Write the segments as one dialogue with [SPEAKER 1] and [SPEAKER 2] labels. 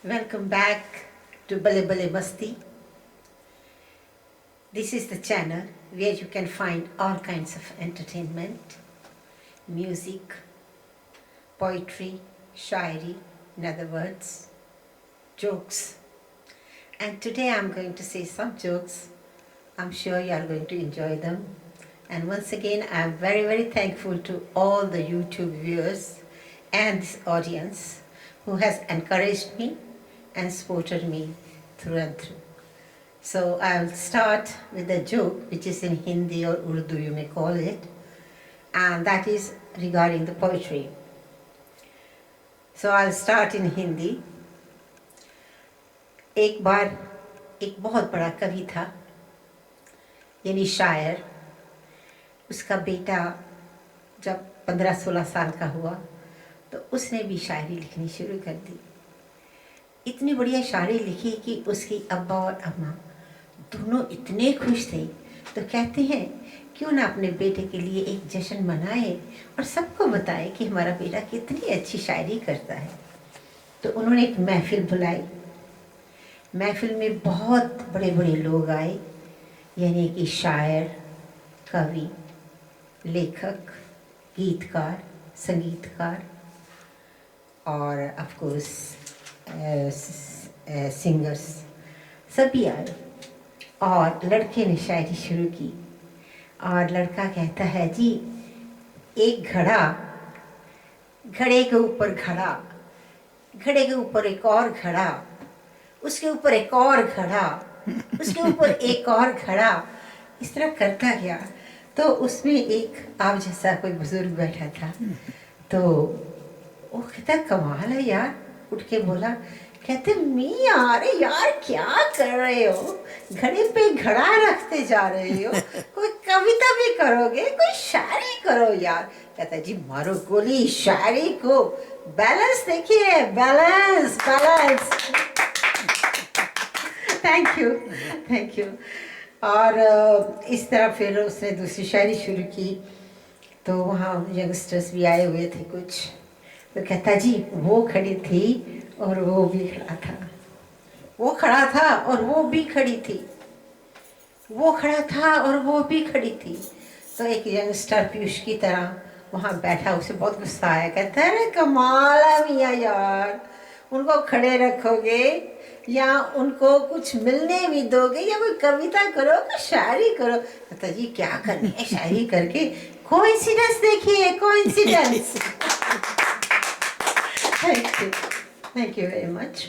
[SPEAKER 1] Welcome back to Bale Bale Masti. This is the channel where you can find all kinds of entertainment, music, poetry, shairi, in other words, jokes. And today I'm going to say some jokes. I'm sure you are going to enjoy them. And once again, I'm very thankful to all the YouTube viewers and this audience who has encouraged me and supported me through and through. So I'll start with a joke which is in Hindi or Urdu, you may call it, and that is regarding the poetry. So I'll start in Hindi. एक बार एक बहुत बड़ा कवि था, यानी शायर. उसका बेटा जब 15-16 साल का हुआ तो उसने भी शायरी लिखनी शुरू कर दी. इतनी बढ़िया शायरी लिखी कि उसकी अब्बा और अम्मा दोनों इतने खुश थे. तो कहते हैं क्यों ना अपने बेटे के लिए एक जश्न मनाए और सबको बताए कि हमारा बेटा कितनी अच्छी शायरी करता है. तो उन्होंने एक महफिल बुलाई. महफिल में बहुत बड़े बड़े लोग आए, यानी कि शायर, कवि, लेखक, गीतकार, संगीतकार और ऑफ कोर्स सिंगर्स सभी आए. और लड़के ने शायरी शुरू की. और लड़का कहता है, जी एक घड़ा, घड़े के ऊपर घड़ा, घड़े के ऊपर एक और घड़ा, उसके ऊपर एक और घड़ा, उसके ऊपर एक और घड़ा, इस तरह करता गया. तो उसमें एक आप जैसा कोई बुजुर्ग बैठा था. तो वो कहता कमाल है यार. उठ के बोला, कहते मियाँ अरे यार क्या कर रहे हो, घड़े पे घड़ा रखते जा रहे हो, कोई कविता भी करोगे, कोई शायरी करो यार. कहता जी मारो गोली, शायरी को बैलेंस देखिए, बैलेंस बैलेंस. Thank you. और इस तरह फिर उसने दूसरी शायरी शुरू की. तो वहाँ यंगस्टर्स भी आए हुए थे कुछ. तो कहता जी वो खड़ी थी और वो भी खड़ा था, वो खड़ा था और वो भी खड़ी थी, वो खड़ा था और वो भी खड़ी थी. तो एक यंगस्टर पीयूष की तरह वहाँ बैठा, उसे बहुत गुस्सा आया. कहता है अरे कमाल है मियाँ यार, उनको खड़े रखोगे या उनको कुछ मिलने भी दोगे या कोई कविता करो, कोई शायरी करो. कहता जी क्या करनी है शायरी करके, कोइंसिडेंस देखिए, coincidence. Thank you very much.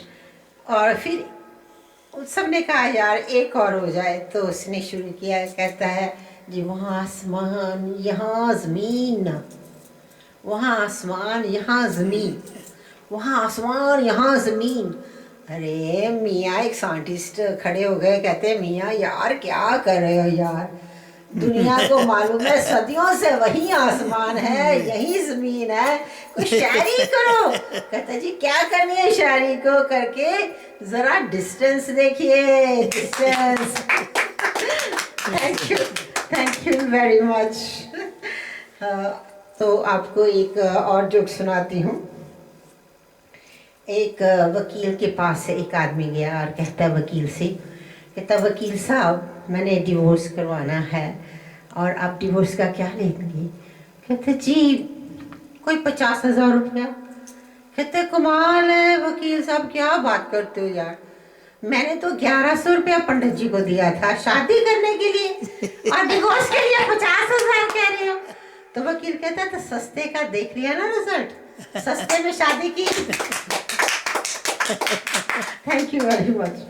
[SPEAKER 1] और फिर सब ने कहा यार एक और हो जाए. तो उसने शुरू किया. कहता है जी वहाँ आसमान यहाँ ज़मीन, वहाँ आसमान यहाँ ज़मीन, वहाँ आसमान यहाँ ज़मीन. अरे मियाँ एक साइंटिस्ट खड़े हो गए. कहते मियाँ यार क्या कर रहे हो यार, दुनिया को मालूम है सदियों से वही आसमान है, यही ज़मीन है, कोई शायरी करो. कहता जी क्या करनी है शायरी को करके, ज़रा डिस्टेंस देखिए, distance. Thank you very much. तो आपको एक और जोक सुनाती हूँ. एक वकील के पास से एक आदमी गया और कहता वकील से, कहता वकील साहब मैंने डिवोर्स करवाना है और आप डिवोर्स का क्या लेंगे. कहते जी कोई 50,000 रुपया. कहते कमाल है वकील साहब, क्या बात करते हो यार, मैंने तो 1100 रुपया पंडित जी को दिया था शादी करने के लिए और डिवोर्स के लिए 50,000 कह रहे हो. तो वकील कहता तो सस्ते का देख लिया ना रिजल्ट, सस्ते में शादी की. Thank you very much.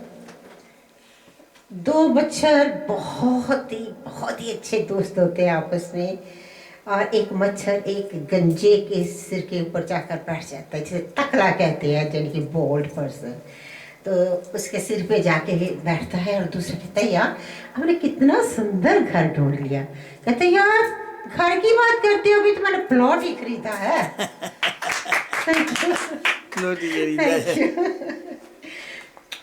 [SPEAKER 1] दो मच्छर बहुत ही अच्छे दोस्त होते हैं आपस में. और एक मच्छर एक गंजे के सिर के ऊपर जाकर बैठ जाता है, जिसे टकला कहते हैं, यानी कि बोल्ड पर्सन. तो उसके सिर पे जाके बैठता है और दूसरा कहता है यार हमने कितना सुंदर घर ढूंढ लिया. कहते यार घर की बात करते हो, अभी तो मैंने प्लॉट ही खरीदा है. Thank you.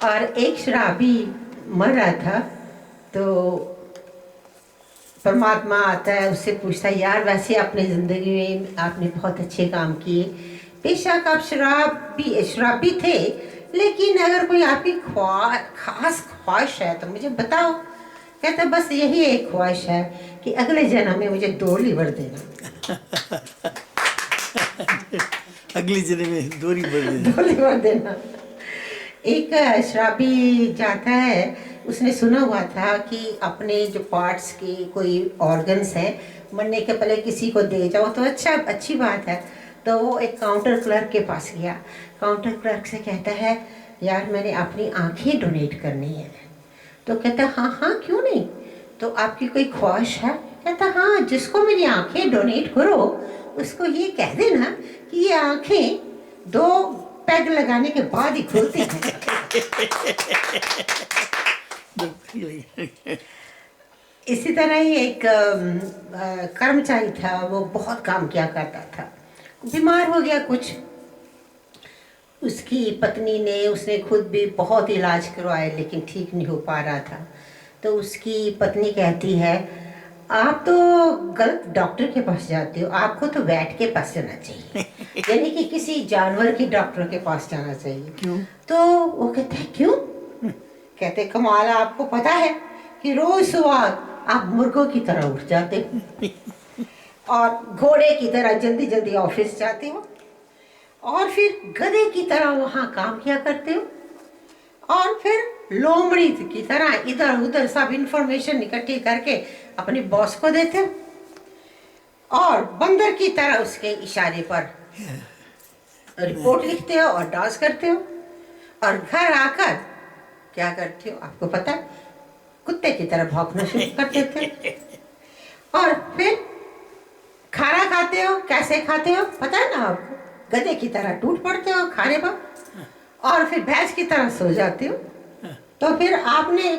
[SPEAKER 1] और एक शराबी मर रहा था. तो परमात्मा आता है, उससे पूछता है यार वैसे अपनी ज़िंदगी में आपने बहुत अच्छे काम किए, बेशक आप शराबी थे लेकिन अगर कोई आपकी खास ख्वाहिश है तो मुझे बताओ। कहता बस यही एक ख्वाहिश है कि अगले जन्म में मुझे 2 लीवर देना।
[SPEAKER 2] अगली जन्म में दोरी बढ़ देना।
[SPEAKER 1] 2 लीवर देना। एक शराबी जाता है, उसने सुना हुआ था कि अपने जो पार्ट्स के कोई ऑर्गन्स हैं मरने के पहले किसी को दे जाओ तो अच्छी बात है। तो वो एक काउंटर क्लर्क के पास गया। काउंटर क्लर्क से कहता है यार मैंने अपनी आंखें डोनेट करनी है। तो कहता हाँ हाँ क्यों नहीं, तो आपकी कोई ख्वाहिश है? कहता हाँ, जिसको मेरी आंखें डोनेट करो उसको ये कह देना कि ये आंखें 2 पैग लगाने के बाद ही खुलती हैं। इसी तरह ही एक कर्मचारी था, वो बहुत काम किया करता था, बीमार हो गया कुछ। उसकी पत्नी ने, उसने खुद भी बहुत इलाज करवाए लेकिन ठीक नहीं हो पा रहा था। तो उसकी पत्नी कहती है आप तो गलत डॉक्टर के पास जाते हो, आपको तो वैट के पास जाना चाहिए। यानी कि किसी जानवर के डॉक्टर के पास जाना चाहिए।
[SPEAKER 2] क्यों?
[SPEAKER 1] तो वो कहते हैं क्यों? कहते कमाल, आपको पता है कि रोज सुबह आप मुर्गों की तरह उठ जाते हो और घोड़े की तरह जल्दी जल्दी ऑफिस जाते हो और फिर गधे की तरह वहां काम किया करते हो और फिर लोमड़ी की तरह इधर उधर सब इंफॉर्मेशन इकट्ठी करके अपने बॉस को देते हो और बंदर की तरह उसके इशारे पर रिपोर्ट लिखते हो और डांस करते हो और घर आकर क्या करते हो आपको पता है? कुत्ते की तरह भौंकना शुरू कर देते हो और फिर खाना खाते हो। कैसे खाते हो पता है ना आपको? गधे की तरह टूट पड़ते हो खाने पर और फिर भैंस की तरह सो जाते हो। तो फिर आपने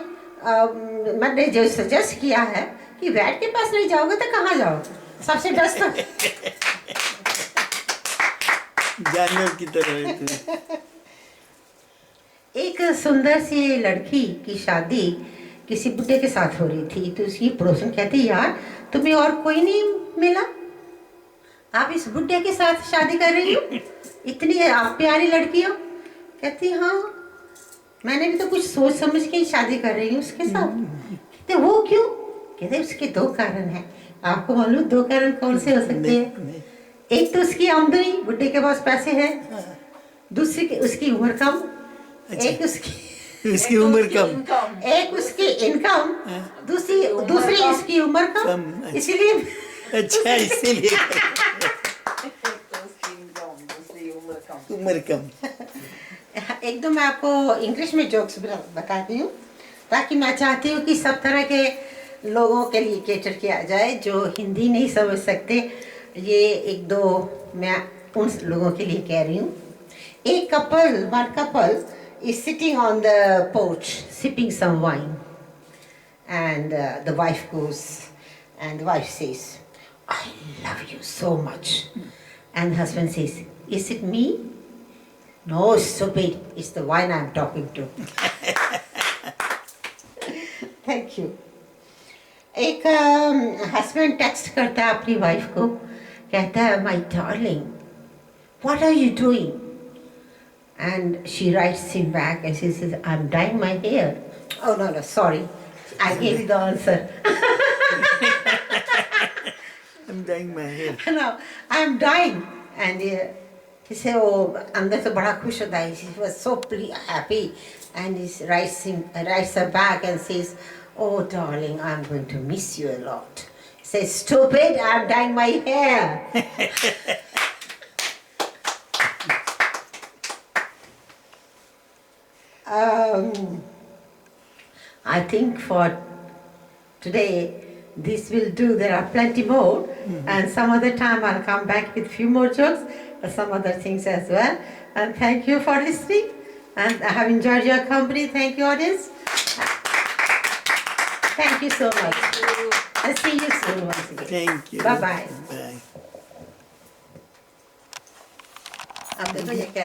[SPEAKER 1] मैंने जो सजेस्ट किया है कि वैट के पास नहीं जाओगे तो कहाँ जाओगे? सबसे बेस्ट तो
[SPEAKER 2] जानवर की तरह।
[SPEAKER 1] एक सुंदर सी लड़की की शादी किसी बुड्ढे के साथ हो रही थी। तो उसकी पड़ोसन कहती यार तुम्हें और कोई नहीं मिला, आप इस बुड्ढे के साथ शादी कर रही हो, इतनी आप प्यारी लड़की हो। कहती हाँ मैंने भी तो कुछ सोच समझ के ही शादी कर रही हूँ उसके साथ। कहते वो क्यों? कहते उसके 2 कारण हैं। आपको मालूम 2 कारण कौन से हो सकते हैं? एक तो उसकी आमदनी, बुड्ढे के पास पैसे हैं। दूसरी उसकी उम्र कम। एक
[SPEAKER 2] उसकी उम्र कम।
[SPEAKER 1] एक उसकी इनकम, दूसरी इसकी उम्र कम। इसीलिए
[SPEAKER 2] अच्छा इसीलिए उम्र कम।
[SPEAKER 1] एक दो मैं आपको इंग्लिश में जोक्स बताती हूँ ताकि मैं चाहती हूँ कि सब तरह के लोगों के लिए केटर किया जाए जो हिंदी नहीं समझ सकते। ये 1-2 मैं उन लोगों के लिए कह रही हूँ। one couple is sitting on the porch sipping some wine and the wife goes and the wife says, I love you so much. And the husband says, is it me? No, stupid, it's the wine I'm talking to. Thank you. एक husband text करता है अपनी wife को, कहता है my darling what are you doing? And she writes him back and she says I am dying my hair. Oh no, sorry, I gave you the answer.
[SPEAKER 2] I'm dyeing my hair.
[SPEAKER 1] No, I am dying. And he said, oh, अंदर से बड़ा खुश होता है. She was so happy. And he writes her back and says, oh darling, I'm going to miss you a lot. He says, stupid, I'm dyeing my hair. I think for today this will do. There are plenty more, and some other time I'll come back with few more jokes or some other things as well. And thank you for listening, and I have enjoyed your company. Thank you, audience. Thank you so much. I'll see you soon once again.
[SPEAKER 2] Thank you.
[SPEAKER 1] Bye-bye.
[SPEAKER 2] Bye.
[SPEAKER 1] अब देखो ये क्या